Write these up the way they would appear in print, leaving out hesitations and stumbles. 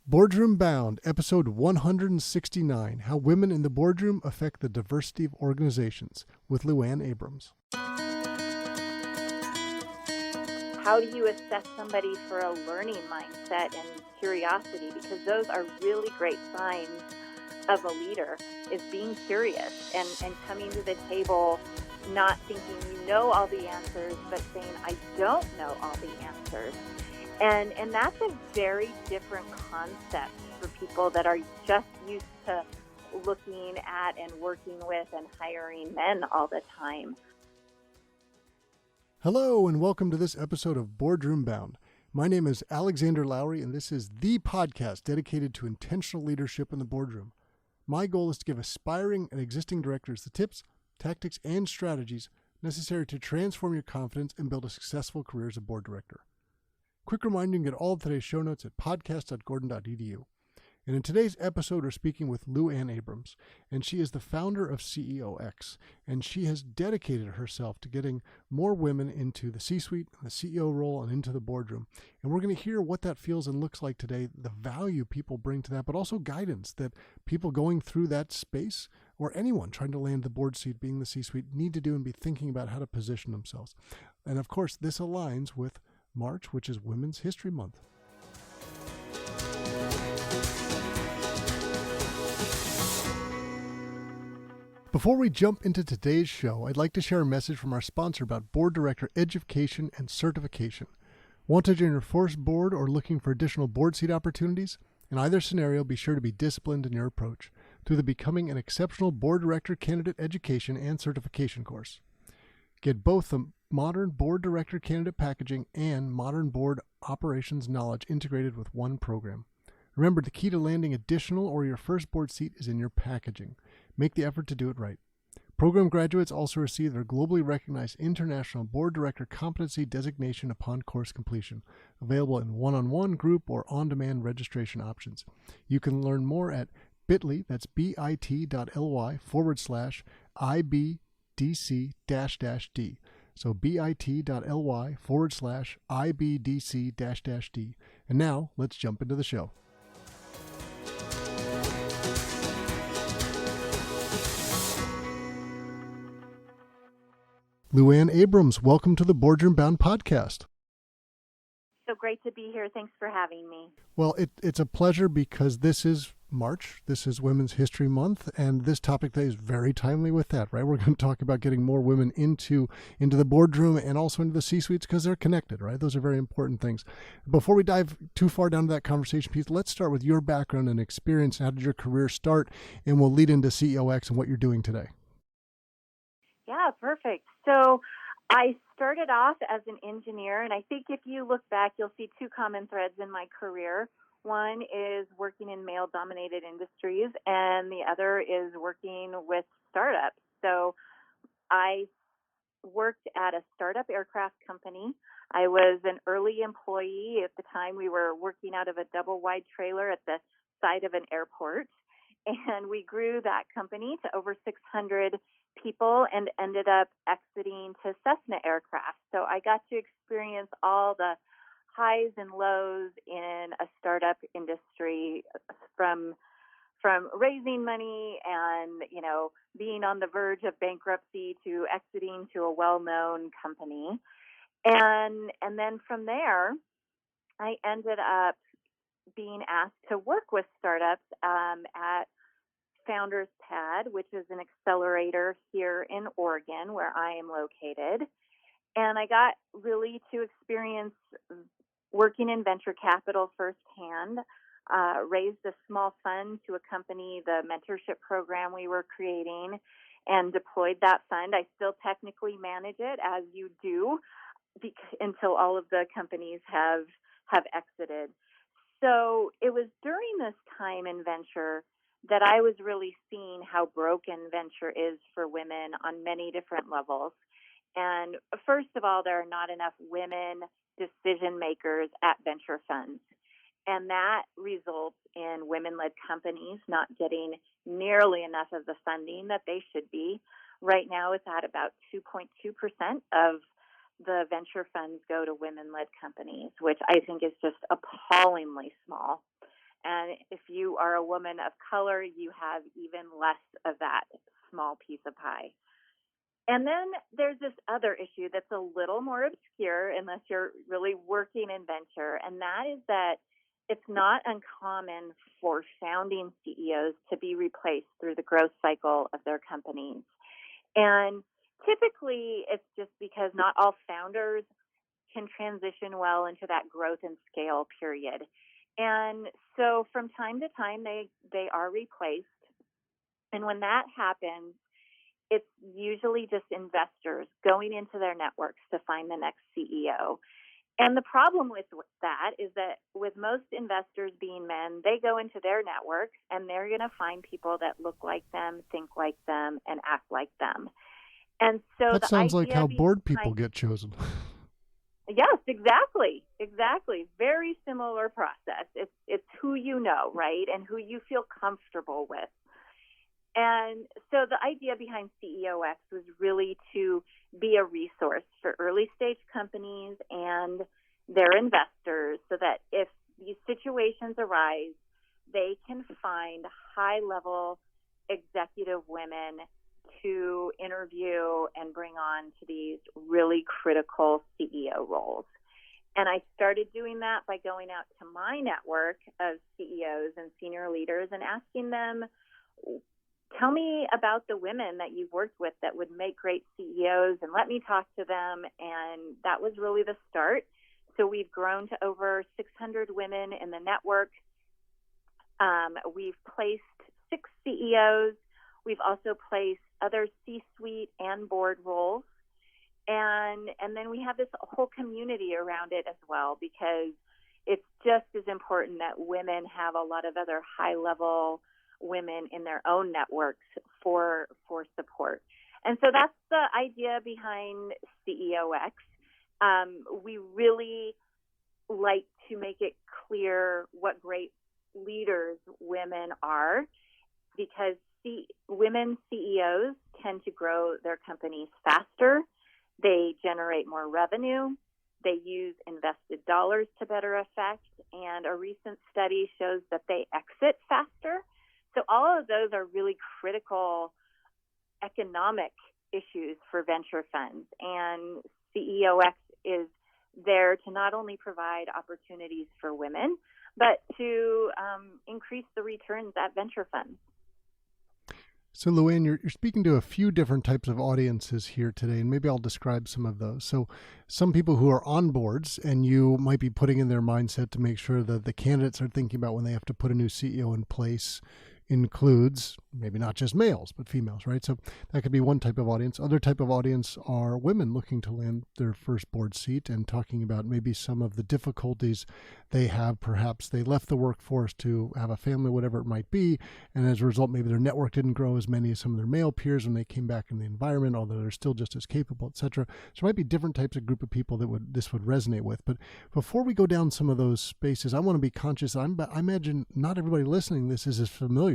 Boardroom Bound, episode 169, How Women in the Boardroom Affect the Diversity of Organizations, with Luann Abrams. How do you assess somebody for a learning mindset and curiosity? Because those are really great signs of a leader, is being curious and coming to the table not thinking you know all the answers, but saying, I don't know all the answers. And that's a very different concept for people that are just used to looking at and working with and hiring men all the time. Hello, and welcome to this episode of Boardroom Bound. My name is Alexander Lowry, and this is the podcast dedicated to intentional leadership in the boardroom. My goal is to give aspiring and existing directors the tips, tactics, and strategies necessary to transform your confidence and build a successful career as a board director. Quick reminder, you can get all of today's show notes at podcast.gordon.edu. And in today's episode, we're speaking with Luann Abrams, and she is the founder of CEOX, and she has dedicated herself to getting more women into the C-suite, the CEO role, and into the boardroom. And we're going to hear what that feels and looks like today, the value people bring to that, but also guidance that people going through that space or anyone trying to land the board seat, being the C-suite, need to do and be thinking about how to position themselves. And of course, this aligns with March, which is Women's History Month. Before we jump into today's show, I'd like to share a message from our sponsor about board director education and certification. Want to join your first board or looking for additional board seat opportunities? In either scenario, be sure to be disciplined in your approach through the Becoming an Exceptional Board Director Candidate Education and Certification course. Get both the Modern Board Director Candidate Packaging and Modern Board Operations Knowledge integrated with one program. Remember, the key to landing additional or your first board seat is in your packaging. Make the effort to do it right. Program graduates also receive their globally recognized International Board Director Competency Designation upon course completion, available in one-on-one, group, or on-demand registration options. You can learn more at bit.ly, that's bit.ly/IBDC-D. So bit.ly/IBDC-D. And now let's jump into the show. Luann Abrams, welcome to the Boardroom Bound podcast. So great to be here. Thanks for having me. Well, it's a pleasure because this is March. This is Women's History Month, and this topic today is very timely with that, right? We're going to talk about getting more women into the boardroom and also into the C-suites because they're connected, right? Those are very important things. Before we dive too far down to that conversation piece, let's start with your background and experience. How did your career start? And we'll lead into CEOX and what you're doing today. Yeah, perfect. So I started off as an engineer, and I think if you look back, you'll see two common threads in my career. One is working in male-dominated industries, and the other is working with startups. So I worked at a startup aircraft company. I was an early employee. At the time, we were working out of a double-wide trailer at the side of an airport, and we grew that company to over 600 people and ended up exiting to Cessna aircraft. So I got to experience all the highs and lows in a startup industry, from raising money and, being on the verge of bankruptcy to exiting to a well-known company. And then from there, I ended up being asked to work with startups at Founders Pad, which is an accelerator here in Oregon, where I am located. And I got really to experience working in venture capital firsthand, raised a small fund to accompany the mentorship program we were creating, and deployed that fund. I still technically manage it, as you do, until all of the companies have exited. So it was during this time in venture that I was really seeing how broken venture is for women on many different levels. And first of all, there are not enough women decision makers at venture funds. And that results in women-led companies not getting nearly enough of the funding that they should be. Right now, it's at about 2.2% of the venture funds go to women-led companies, which I think is just appallingly small. And if you are a woman of color, you have even less of that small piece of pie. And then there's this other issue that's a little more obscure unless you're really working in venture, and that is that it's not uncommon for founding CEOs to be replaced through the growth cycle of their companies. And typically, it's just because not all founders can transition well into that growth and scale period. And so from time to time, they are replaced. And when that happens, it's usually just investors going into their networks to find the next CEO. And the problem with that is that with most investors being men, they go into their networks and they're going to find people that look like them, think like them, and act like them. And so that sounds like how board people get chosen. Yes, exactly. Very similar process. It's who you know, right, and who you feel comfortable with. And so the idea behind CEOX was really to be a resource for early stage companies and their investors so that if these situations arise, they can find high level executive women to interview and bring on to these really critical CEO roles. And I started doing that by going out to my network of CEOs and senior leaders and asking them, tell me about the women that you've worked with that would make great CEOs, and let me talk to them. And that was really the start. So we've grown to over 600 women in the network. We've placed 6 CEOs. We've also placed other C-suite and board roles. And then we have this whole community around it as well, because it's just as important that women have a lot of other high-level women in their own networks for support. And so that's the idea behind CEOX. We really like to make it clear what great leaders women are, because women CEOs tend to grow their companies faster. They generate more revenue. They use invested dollars to better effect. And a recent study shows that they exit faster. So all of those are really critical economic issues for venture funds. And CEOX is there to not only provide opportunities for women, but to increase the returns at venture funds. So, Luann, you're speaking to a few different types of audiences here today, and maybe I'll describe some of those. So some people who are on boards, and you might be putting in their mindset to make sure that the candidates are thinking about when they have to put a new CEO in place includes maybe not just males, but females, right? So that could be one type of audience. Other type of audience are women looking to land their first board seat and talking about maybe some of the difficulties they have. Perhaps they left the workforce to have a family, whatever it might be, and as a result, maybe their network didn't grow as many as some of their male peers when they came back in the environment, although they're still just as capable, etc. So there might be different types of group of people that this would resonate with. But before we go down some of those spaces, I want to be conscious. I imagine not everybody listening to this is as familiar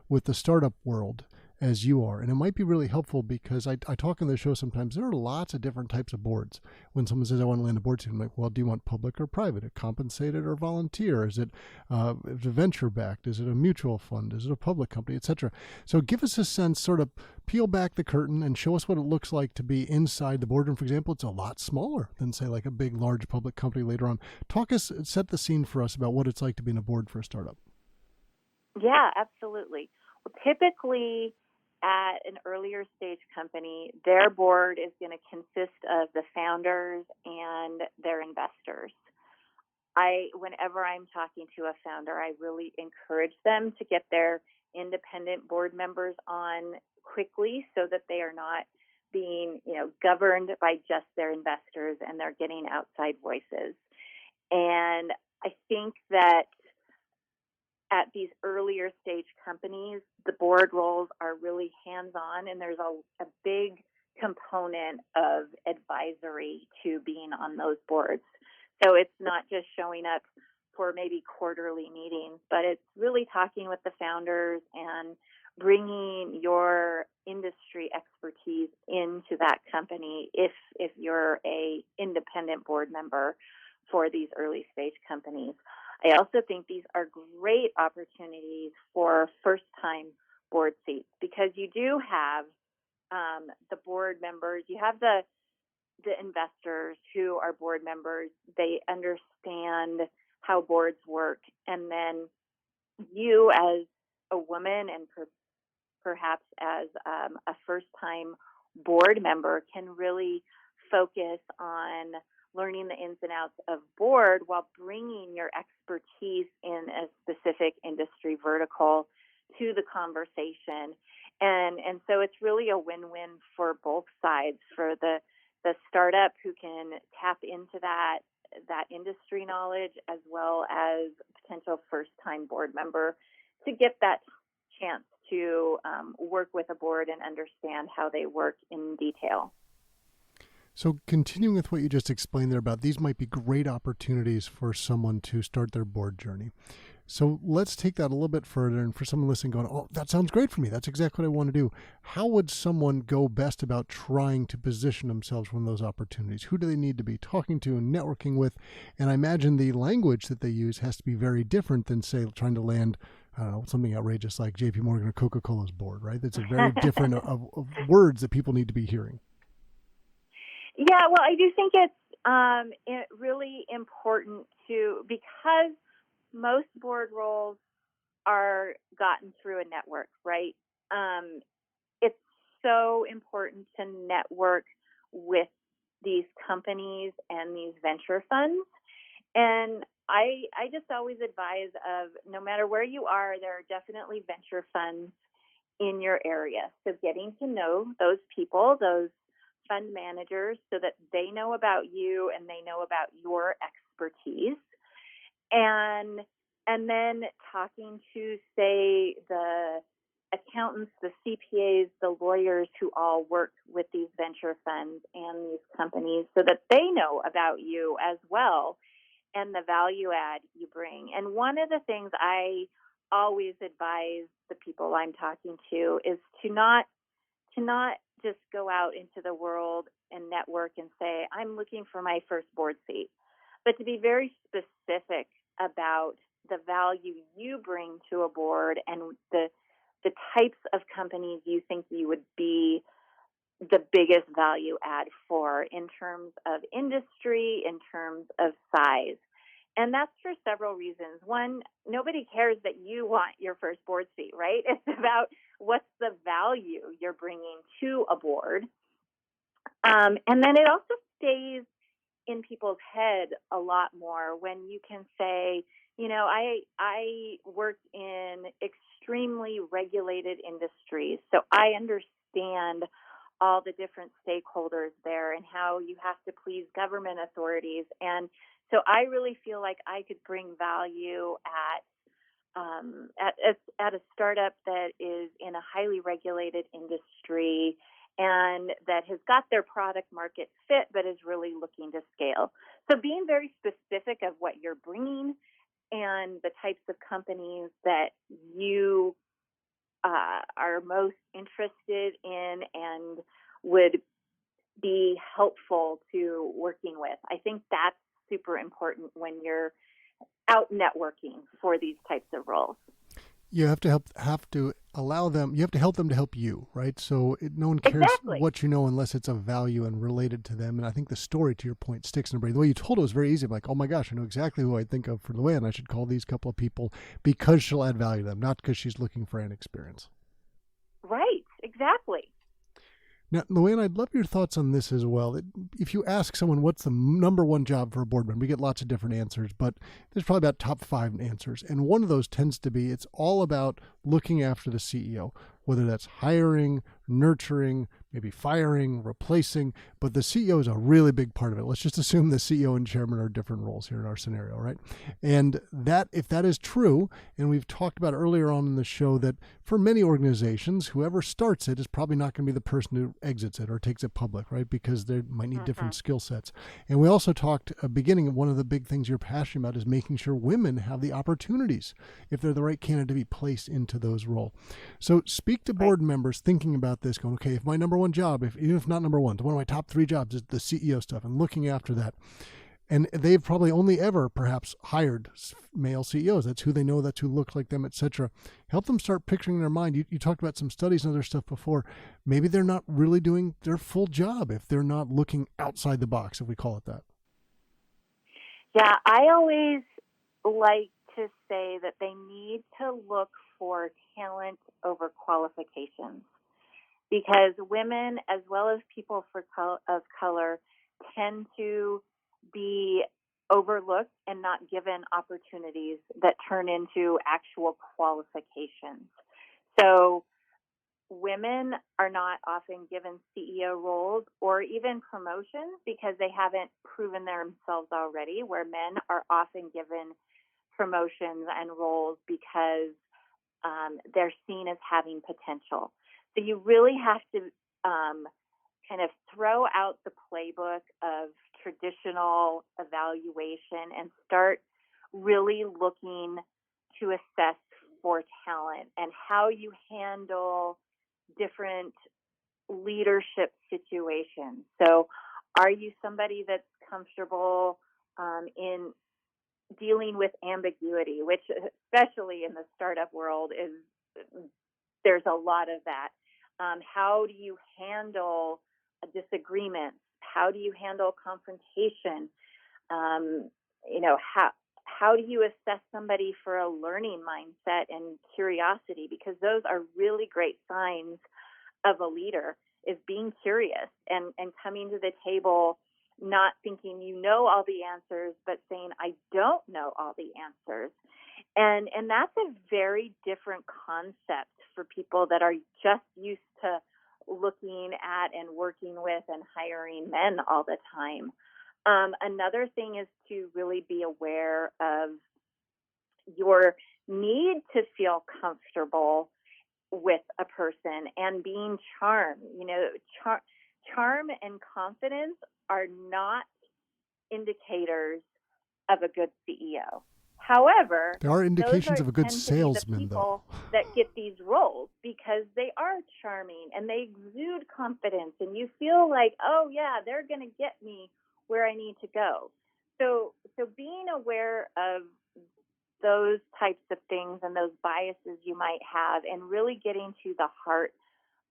with the startup world as you are. And it might be really helpful because I talk on the show sometimes, there are lots of different types of boards. When someone says, I want to land a board seat, I'm like, well, do you want public or private? A compensated or volunteer? Is it venture backed? Is it a mutual fund? Is it a public company, etc.? So give us a sense, sort of peel back the curtain and show us what it looks like to be inside the boardroom. For example, it's a lot smaller than, say, like a big, large public company later on. Set the scene for us about what it's like to be in a board for a startup. Yeah, absolutely. Well, typically at an earlier stage company, their board is going to consist of the founders and their investors. Whenever I'm talking to a founder, I really encourage them to get their independent board members on quickly so that they are not being, governed by just their investors and they're getting outside voices. And I think that at these earlier stage companies, the board roles are really hands-on, and there's a big component of advisory to being on those boards. So it's not just showing up for maybe quarterly meetings, but it's really talking with the founders and bringing your industry expertise into that company if you're a independent board member for these early stage companies. I also think these are great opportunities for first-time board seats, because you do have the board members, you have the investors who are board members. They understand how boards work, and then you as a woman and perhaps as a first-time board member can really focus on learning the ins and outs of board while bringing your expertise in a specific industry vertical to the conversation. And so it's really a win-win for both sides, for the startup who can tap into that industry knowledge, as well as potential first-time board member to get that chance to work with a board and understand how they work in detail. So continuing with what you just explained there about these might be great opportunities for someone to start their board journey. So let's take that a little bit further, and for someone listening going, oh, that sounds great for me. That's exactly what I want to do. How would someone go best about trying to position themselves for those opportunities? Who do they need to be talking to and networking with? And I imagine the language that they use has to be very different than, say, trying to land, I don't know, something outrageous like JP Morgan or Coca-Cola's board, right? That's a very different of words that people need to be hearing. Yeah, well, I do think it's really important because most board roles are gotten through a network, right? It's so important to network with these companies and these venture funds. And I just always advise of, no matter where you are, there are definitely venture funds in your area. So getting to know those people, those fund managers, so that they know about you and they know about your expertise. And then talking to, say, the accountants, the CPAs, the lawyers who all work with these venture funds and these companies, so that they know about you as well and the value add you bring. And one of the things I always advise the people I'm talking to is to not just go out into the world and network and say, I'm looking for my first board seat, but to be very specific about the value you bring to a board and the types of companies you think you would be the biggest value add for in terms of industry, in terms of size. And that's for several reasons. One, nobody cares that you want your first board seat, right? It's about what's the value you're bringing to a board. And then it also stays in people's head a lot more when you can say, you know, I work in extremely regulated industries, so I understand all the different stakeholders there and how you have to please government authorities. And so I really feel like I could bring value at a startup that is in a highly regulated industry and that has got their product market fit, but is really looking to scale. So being very specific of what you're bringing and the types of companies that you are most interested in and would be helpful to working with. I think that's super important when you're out networking for these types of roles. You have to help them to help you, right? So no one cares Exactly what you know unless it's of value and related to them. And I think the story, to your point, sticks in the brain. The way you told it was very easy. I'm like, oh my gosh, I know exactly who I'd think of for Luann. I should call these couple of people because she'll add value to them, not because she's looking for an experience. Right, exactly. Now, Luann, I'd love your thoughts on this as well. If you ask someone what's the number one job for a board member, we get lots of different answers, but there's probably about top 5 answers. And one of those tends to be, it's all about looking after the CEO, whether that's hiring, nurturing, maybe firing, replacing, but the CEO is a really big part of it. Let's just assume the CEO and chairman are different roles here in our scenario, right? And that, if that is true, and we've talked about earlier on in the show that for many organizations, whoever starts it is probably not going to be the person who exits it or takes it public, right? Because they might need different skill sets. And we also talked at the beginning, one of the big things you're passionate about is making sure women have the opportunities, if they're the right candidate, to be placed into those roles. So speak to board members thinking about this, going, okay, if my number one job, even if not number one, one of my top 3 jobs is the CEO stuff and looking after that. And they've probably only ever perhaps hired male CEOs. That's who they know, that's who look like them, etc. Help them start picturing in their mind. You talked about some studies and other stuff before. Maybe they're not really doing their full job if they're not looking outside the box, if we call it that. Yeah, I always like to say that they need to look for talent over qualifications, because women, as well as people of color, tend to be overlooked and not given opportunities that turn into actual qualifications. So women are not often given CEO roles or even promotions because they haven't proven themselves already, where men are often given promotions and roles because they're seen as having potential. So you really have to kind of throw out the playbook of traditional evaluation and start really looking to assess for talent and how you handle different leadership situations. So, are you somebody that's comfortable in dealing with ambiguity, which, especially in the startup world, is there's a lot of that. How do you handle disagreements? How do you handle confrontation? How do you assess somebody for a learning mindset and curiosity? Because those are really great signs of a leader, is being curious and coming to the table not thinking you know all the answers, but saying, I don't know all the answers. And that's a very different concept for people that are just used to looking at and working with and hiring men all the time. Another thing is to really be aware of your need to feel comfortable with a person and being charmed. Charm and confidence are not indicators of a good CEO. However, there are indications of a good tend salesman, to be the though, people that get these roles because they are charming and they exude confidence, and you feel like, oh yeah, they're going to get me where I need to go. So being aware of those types of things and those biases you might have, and really getting to the heart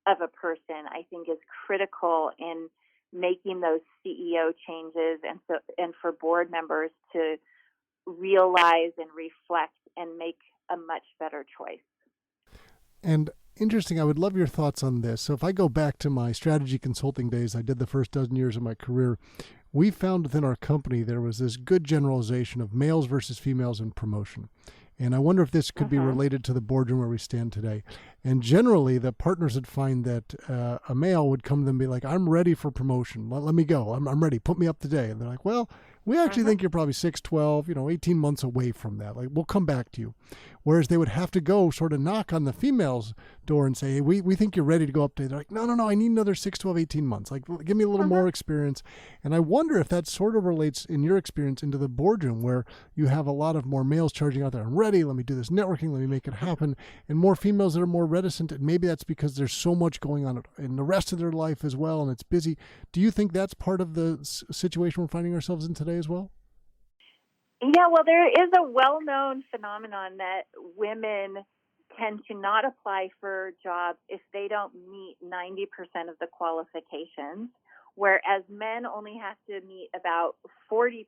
of a person, I think is critical in making those CEO changes, and for board members to realize and reflect and make a much better choice. And interesting, I would love your thoughts on this. So if I go back to my strategy consulting days, I did the first dozen years of my career, we found within our company there was this good generalization of males versus females in promotion. And I wonder if this could be related to the boardroom where we stand today. And generally, the partners would find that a male would come to them and be like, I'm ready for promotion. Let me go. I'm ready. Put me up today. And they're like, well, we actually think you're probably 6, 12, 18 months away from that. Like, we'll come back to you. Whereas they would have to go sort of knock on the female's door and say, hey, we think you're ready to go up today. They're like, no, I need another 6, 12, 18 months. Like, give me a little more experience. And I wonder if that sort of relates in your experience into the boardroom, where you have a lot of more males charging out there. I'm ready. Let me do this networking. Let me make it happen. And more females that are more reticent. And maybe that's because there's so much going on in the rest of their life as well, and it's busy. Do you think that's part of the situation we're finding ourselves in today as well? Yeah, well, there is a well-known phenomenon that women tend to not apply for jobs if they don't meet 90% of the qualifications, whereas men only have to meet about 40%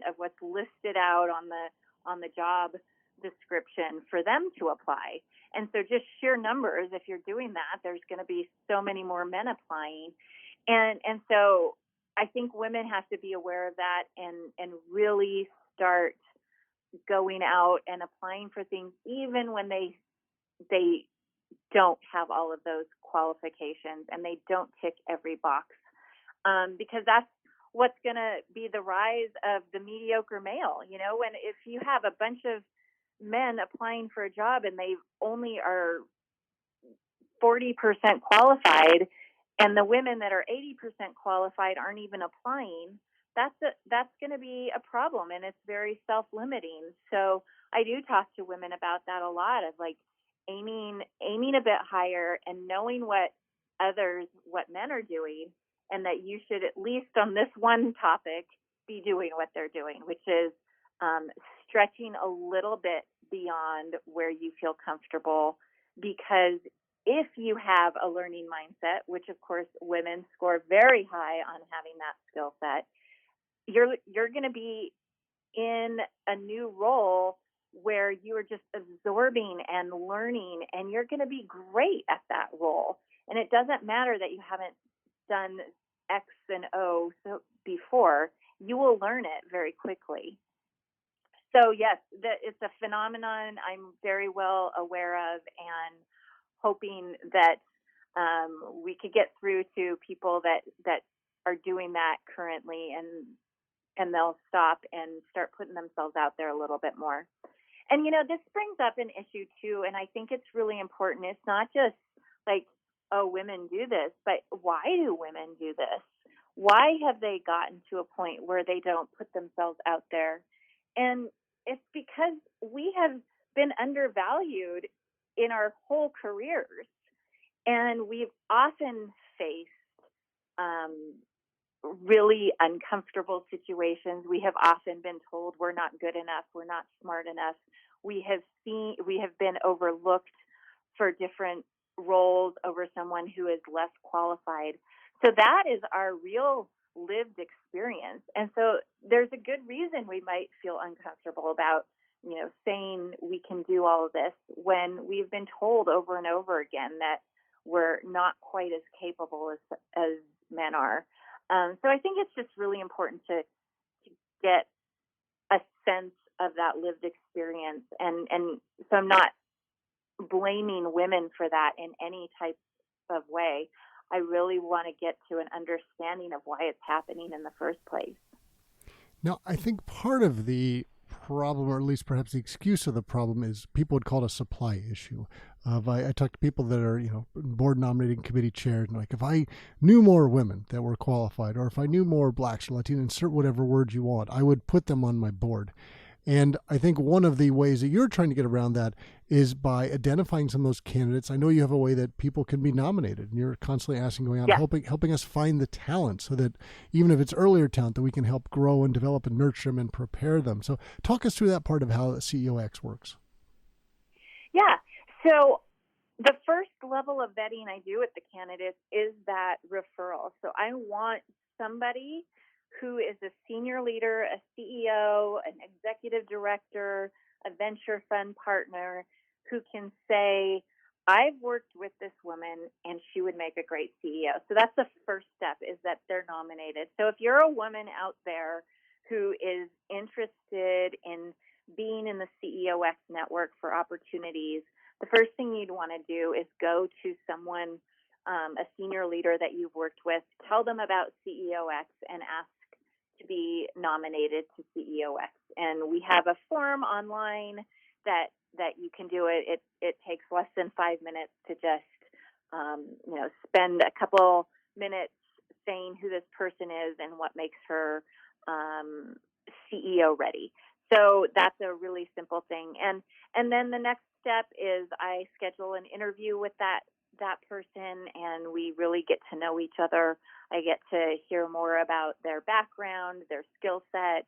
of what's listed out on the job description for them to apply. And so just sheer numbers, if you're doing that, there's going to be so many more men applying. And so I think women have to be aware of that and really start going out and applying for things even when they don't have all of those qualifications and they don't tick every box, because that's what's going to be the rise of the mediocre male. When if you have a bunch of men applying for a job and they only are 40% qualified, and the women that are 80% qualified aren't even applying, that's going to be a problem, and it's very self-limiting. So I do talk to women about that a lot, of like aiming a bit higher and knowing what men are doing, and that you should, at least on this one topic, be doing what they're doing, which is stretching a little bit beyond where you feel comfortable. Because if you have a learning mindset, which of course women score very high on having that skill set, you're going to be in a new role where you are just absorbing and learning, and you're going to be great at that role. And it doesn't matter that you haven't done X and O before, you will learn it very quickly. So yes, it's a phenomenon I'm very well aware of, and hoping that we could get through to people that are doing that currently, and they'll stop and start putting themselves out there a little bit more. And, this brings up an issue too, and I think it's really important. It's not just like, oh, women do this, but why do women do this? Why have they gotten to a point where they don't put themselves out there? And it's because we have been undervalued in our whole careers, and we've often faced really uncomfortable situations. We have often been told we're not good enough, we're not smart enough. We have been overlooked for different roles over someone who is less qualified. So that is our real lived experience. And so there's a good reason we might feel uncomfortable about, saying we can do all of this when we've been told over and over again that we're not quite as capable as men are. So I think it's just really important to get a sense of that lived experience. And so I'm not blaming women for that in any type of way. I really want to get to an understanding of why it's happening in the first place. Now, I think part of the problem, or at least perhaps the excuse of the problem, is people would call it a supply issue. I talk to people that are, board nominating committee chairs, and like, if I knew more women that were qualified, or if I knew more blacks or Latino, insert whatever word you want, I would put them on my board. And I think one of the ways that you're trying to get around that is by identifying some of those candidates. I know you have a way that people can be nominated, and you're constantly asking, going out, helping us find the talent, so that even if it's earlier talent, that we can help grow and develop and nurture them and prepare them. So talk us through that part of how CEOX works. Yeah. So the first level of vetting I do with the candidates is that referral. So I want somebody who is a senior leader, a CEO, an executive director, a venture fund partner, who can say, I've worked with this woman and she would make a great CEO. So that's the first step, is that they're nominated. So if you're a woman out there who is interested in being in the CEOX network for opportunities, the first thing you'd want to do is go to someone, a senior leader that you've worked with, tell them about CEOX and ask to be nominated to CEOX. And we have a form online that you can do it. It takes less than 5 minutes to just, spend a couple minutes saying who this person is and what makes her CEO ready. So that's a really simple thing. And then the next step is I schedule an interview with that person, and we really get to know each other. I get to hear more about their background, their skill set,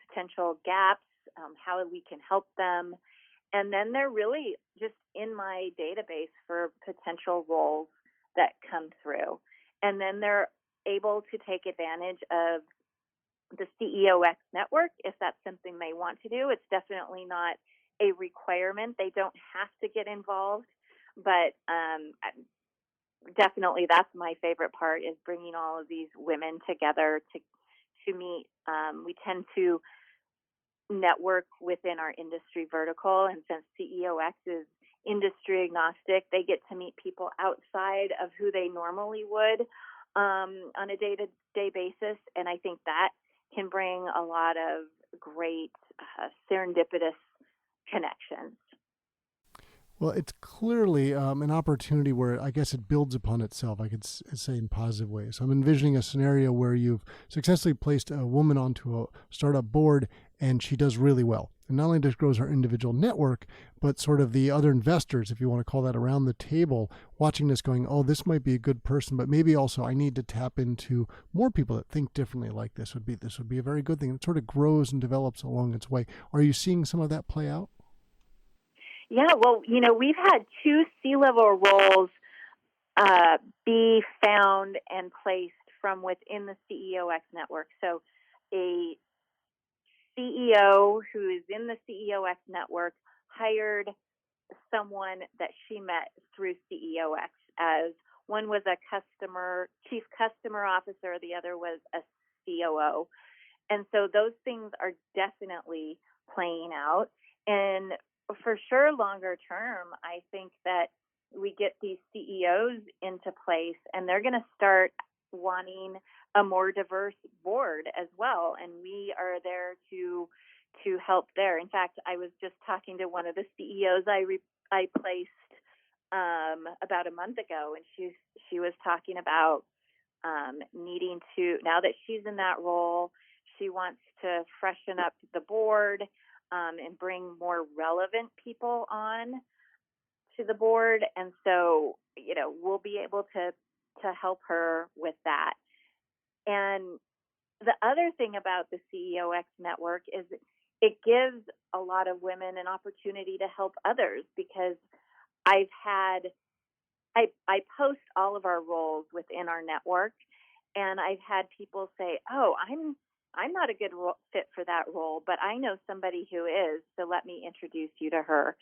potential gaps, how we can help them. And then they're really just in my database for potential roles that come through. And then they're able to take advantage of the CEOX network if that's something they want to do. It's definitely not a requirement. They don't have to get involved. But definitely that's my favorite part, is bringing all of these women together to meet. We tend to network within our industry vertical, and since CEOX is industry agnostic, they get to meet people outside of who they normally would on a day-to-day basis. And I think that can bring a lot of great serendipitous connections. Well, it's clearly an opportunity where I guess it builds upon itself, I could say, in positive ways. I'm envisioning a scenario where you've successfully placed a woman onto a startup board and she does really well. And not only just grows our individual network, but sort of the other investors, if you want to call that, around the table, watching this going, oh, this might be a good person, but maybe also I need to tap into more people that think differently like this would be a very good thing. It sort of grows and develops along its way. Are you seeing some of that play out? Yeah, well, we've had 2 C-level roles be found and placed from within the CEOX network. So a CEO who is in the CEOX network hired someone that she met through CEOX, as one was a chief customer officer, the other was a COO. And so those things are definitely playing out. And for sure, longer term, I think that we get these CEOs into place and they're going to start wanting a more diverse board as well. And we are there to help there. In fact, I was just talking to one of the CEOs I placed about a month ago, and she was talking about needing to, now that she's in that role, she wants to freshen up the board and bring more relevant people on to the board. And so, we'll be able to help her with that. And the other thing about the CEOX network is it gives a lot of women an opportunity to help others, because I post all of our roles within our network, and I've had people say, oh, I'm not a good fit for that role, but I know somebody who is, so let me introduce you to her.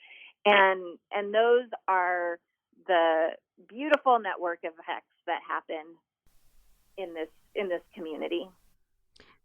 And those are the beautiful network effects that happen in this community.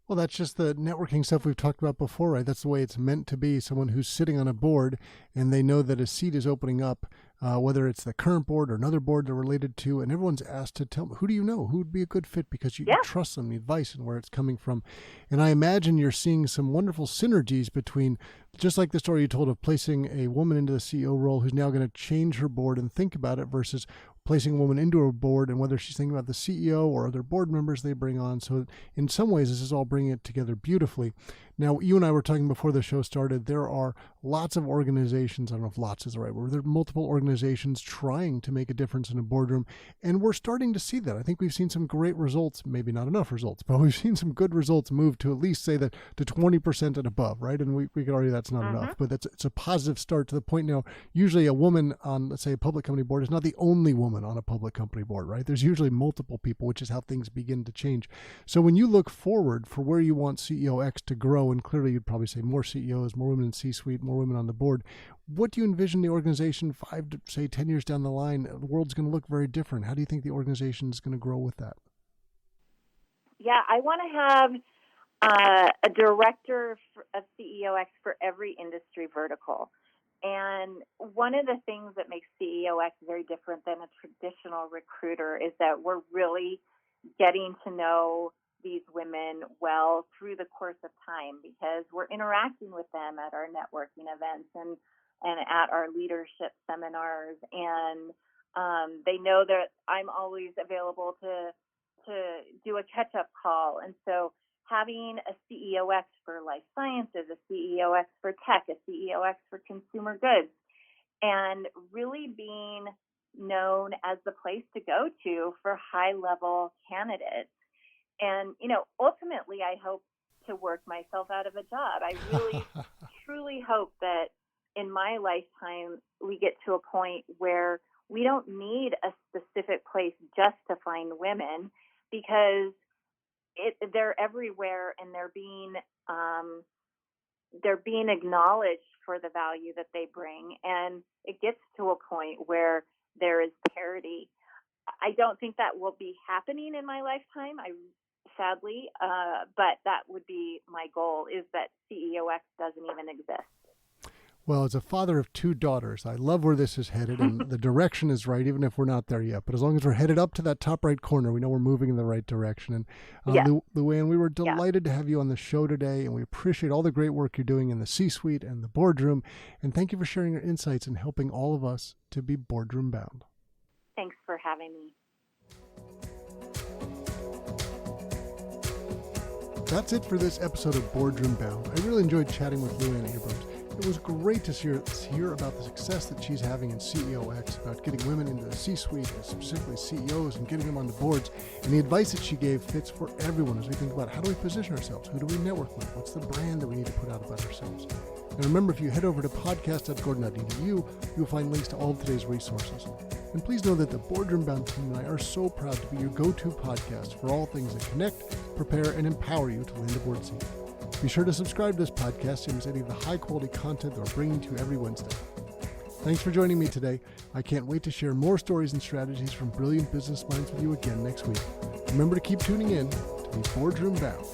Well, that's just the networking stuff we've talked about before, right? That's the way it's meant to be. Someone who's sitting on a board and they know that a seat is opening up, whether it's the current board or another board they're related to, and everyone's asked to tell them, who do you know? Who would be a good fit? Because you trust them, the advice and where it's coming from. And I imagine you're seeing some wonderful synergies between, just like the story you told of placing a woman into the CEO role who's now going to change her board and think about it, versus placing a woman into a board and whether she's thinking about the CEO or other board members they bring on. So in some ways, this is all bringing it together beautifully. Now, you and I were talking before the show started, there are lots of organizations, I don't know if lots is the right word, there are multiple organizations trying to make a difference in a boardroom, and we're starting to see that. I think we've seen some great results, maybe not enough results, but we've seen some good results move to at least say that to 20% and above, right? And we could argue that's not enough, but it's a positive start to the point now. Usually a woman on, let's say, a public company board is not the only woman on a public company board, right? There's usually multiple people, which is how things begin to change. So when you look forward for where you want CEOX to grow, and clearly you'd probably say more CEOs, more women in C-suite, more women on the board, what do you envision the organization 5 to say 10 years down the line? The world's going to look very different. How do you think the organization is going to grow with that? Yeah, I want to have a director of CEOX for every industry vertical. And one of the things that makes CEOX very different than a traditional recruiter is that we're really getting to know these women well through the course of time, because we're interacting with them at our networking events and at our leadership seminars. And they know that I'm always available to do a catch-up call. And so having a CEOX for life sciences, a CEOX for tech, a CEOX for consumer goods, and really being known as the place to go to for high-level candidates. And, ultimately, I hope to work myself out of a job. I really, truly hope that in my lifetime, we get to a point where we don't need a specific place just to find women, because they're everywhere and they're being acknowledged for the value that they bring. And it gets to a point where there is parity. I don't think that will be happening in my lifetime, sadly, but that would be my goal, is that CEOX doesn't even exist. Well, as a father of 2 daughters, I love where this is headed, and the direction is right, even if we're not there yet. But as long as we're headed up to that top right corner, we know we're moving in the right direction. And Luann, we were delighted to have you on the show today, and we appreciate all the great work you're doing in the C-suite and the boardroom. And thank you for sharing your insights and helping all of us to be boardroom bound. Thanks for having me. That's it for this episode of Boardroom Bound. I really enjoyed chatting with Luann Abrams. It was great to hear about the success that she's having in CEOX, about getting women into the C-suite, specifically CEOs, and getting them on the boards. And the advice that she gave fits for everyone as we think about how do we position ourselves? Who do we network with? What's the brand that we need to put out about ourselves? And remember, if you head over to podcast.gordon.edu, you'll find links to all of today's resources. And please know that the Boardroom Bound team and I are so proud to be your go-to podcast for all things that connect, prepare, and empower you to land a board seat. Be sure to subscribe to this podcast to miss any of the high-quality content that we're bringing to you every Wednesday. Thanks for joining me today. I can't wait to share more stories and strategies from brilliant business minds with you again next week. Remember to keep tuning in to be Boardroom Bound.